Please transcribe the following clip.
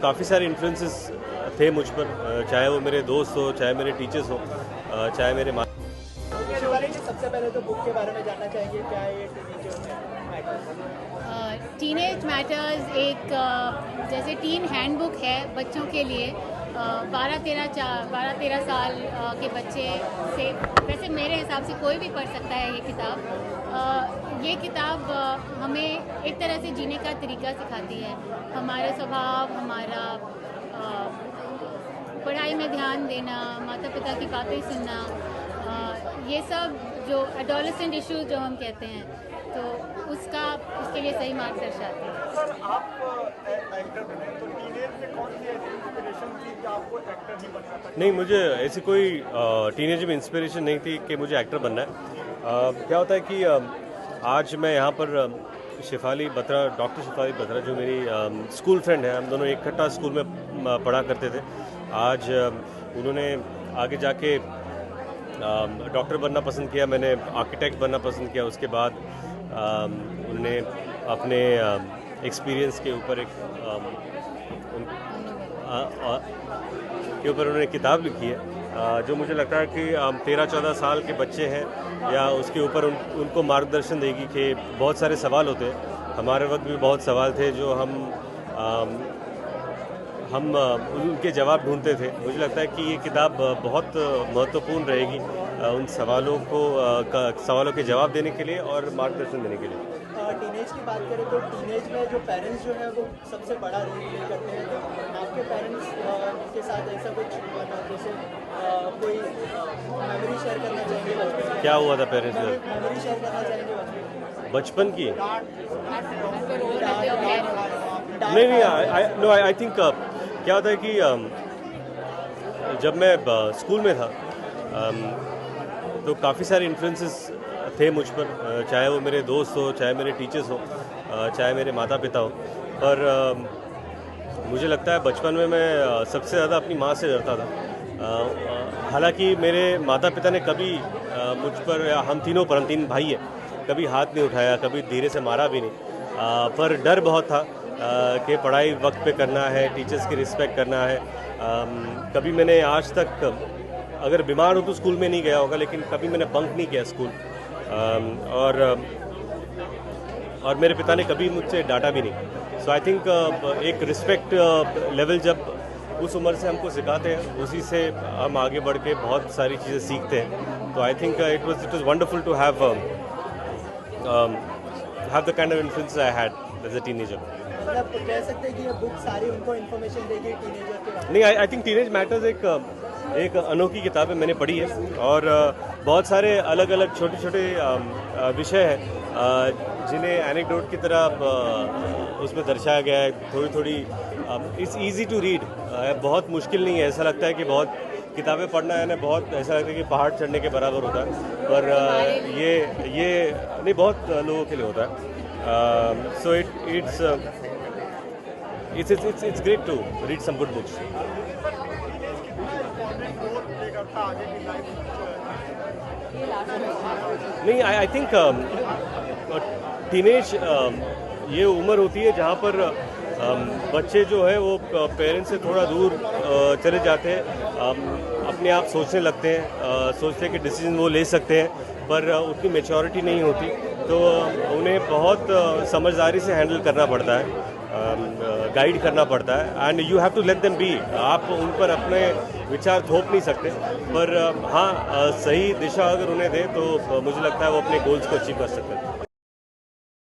काफ़ी सारे इन्फ्लुएंसेस थे मुझ पर, चाहे वो मेरे दोस्त हो, चाहे मेरे टीचर्स हो, चाहे मेरे माँ। शिवानी जी, सबसे पहले तो बुक के बारे में जानना चाहेंगे, क्या ये टीनेज मैटर्स एक जैसे टीन हैंडबुक है बच्चों के लिए। 12-13 साल के बच्चे से, वैसे मेरे हिसाब से कोई भी पढ़ सकता है ये किताब। ये किताब हमें एक तरह से जीने का तरीका सिखाती है, हमारा स्वभाव, हमारा पढ़ाई में ध्यान देना, माता पिता की बातें सुनना, ये सब जो एडोलेसेंट इश्यूज जो हम कहते हैं, तो उसके लिए सही मार्ग दर्शाते हैं। सर, आप एक्टर बने तो टीनेज में कौन सी ऐसी इंस्पिरेशन थी कि आपको एक्टर ही बनना था? नहीं, मुझे ऐसी कोई टीनेज में इंस्पिरेशन नहीं थी कि मुझे एक्टर बनना है। क्या होता है कि आज मैं यहाँ पर शेफाली बत्रा, डॉक्टर शेफाली बत्रा, जो मेरी स्कूल फ्रेंड है, हम दोनों इकट्ठा स्कूल में पढ़ा करते थे। आज उन्होंने आगे जाके डॉक्टर बनना पसंद किया, मैंने आर्किटेक्ट बनना पसंद किया। उसके बाद उन्होंने अपने एक्सपीरियंस के ऊपर उन्होंने किताब लिखी है, जो मुझे लगता है कि 13-14 साल के बच्चे हैं या उसके ऊपर उनको मार्गदर्शन देगी कि बहुत सारे सवाल होते हैं। हमारे वक्त भी बहुत सवाल थे जो हम उनके जवाब ढूंढते थे। मुझे लगता है कि ये किताब बहुत महत्वपूर्ण रहेगी उन सवालों के जवाब देने के लिए और मार्गदर्शन देने के लिए। टीनेज की बात करें तो टीनेज में जो पेरेंट्स जो है वो सबसे बड़ा रोल प्ले करते हैं। तो आपके पेरेंट्स के साथ ऐसा कुछ जैसे कोई मेमोरी शेयर करना चाहेंगे बचपन? क्या हुआ था पेरेंट्स में? मेमोरी शेयर करना चाहेंगे बचपन की? नहीं, नहीं, आई थिंक क्या होता है कि जब मैं स्कूल में था तो काफ़ी सारे इन्फ्लुएंसेस थे मुझ पर, चाहे वो मेरे दोस्त हो, चाहे मेरे टीचर्स हो, चाहे मेरे माता पिता हो। पर मुझे लगता है बचपन में मैं सबसे ज़्यादा अपनी माँ से डरता था। हालांकि मेरे माता पिता ने कभी मुझ पर, या हम तीन भाई हैं, कभी हाथ नहीं उठाया, कभी धीरे से मारा भी नहीं, पर डर बहुत था कि पढ़ाई वक्त पे करना है, टीचर्स की रिस्पेक्ट करना है। कभी मैंने आज तक, अगर बीमार हो तो स्कूल में नहीं गया होगा, लेकिन कभी मैंने बंक नहीं किया स्कूल। और मेरे पिता ने कभी मुझसे डांटा भी नहीं। सो आई थिंक एक रिस्पेक्ट लेवल जब उस उम्र से हमको सिखाते हैं, उसी से हम आगे बढ़ के बहुत सारी चीज़ें सीखते हैं। तो I think it was wonderful to have the kind of influence I had as a teenager. मतलब कह सकते हैं कि ये बुक सारी उनको इन्फॉर्मेशन देगी टीनेजर के बारे में? नहीं, आई थिंक टीनेज मैटर्स एक अनोखी किताब है, मैंने पढ़ी है, और बहुत सारे अलग अलग छोटे छोटे विषय हैं जिन्हें एनेक्डोट की तरह उसमें दर्शाया गया है। थोड़ी इट्स ईजी टू रीड, बहुत मुश्किल नहीं है। ऐसा लगता है कि बहुत किताबें पढ़ना है ना, बहुत ऐसा लगता है कि पहाड़ चढ़ने के बराबर होता है, पर ये नहीं, बहुत लोगों के लिए होता है। सो it's great to read some good books. नहीं, आई थिंक टीनेज ये उम्र होती है जहाँ पर बच्चे जो है वो पेरेंट्स से थोड़ा दूर चले जाते हैं, अपने आप सोचने लगते हैं, सोचते हैं कि डिसीजन वो ले सकते हैं, पर उतनी मैच्योरिटी नहीं होती, तो उन्हें बहुत समझदारी से हैंडल करना पड़ता है, गाइड करना पड़ता है, and you have to let them be. आप उन पर अपने विचार थोप नहीं सकते, पर हाँ, सही दिशा अगर उन्हें दे तो मुझे लगता है वो अपने गोल्स को अचीव कर सकते हैं।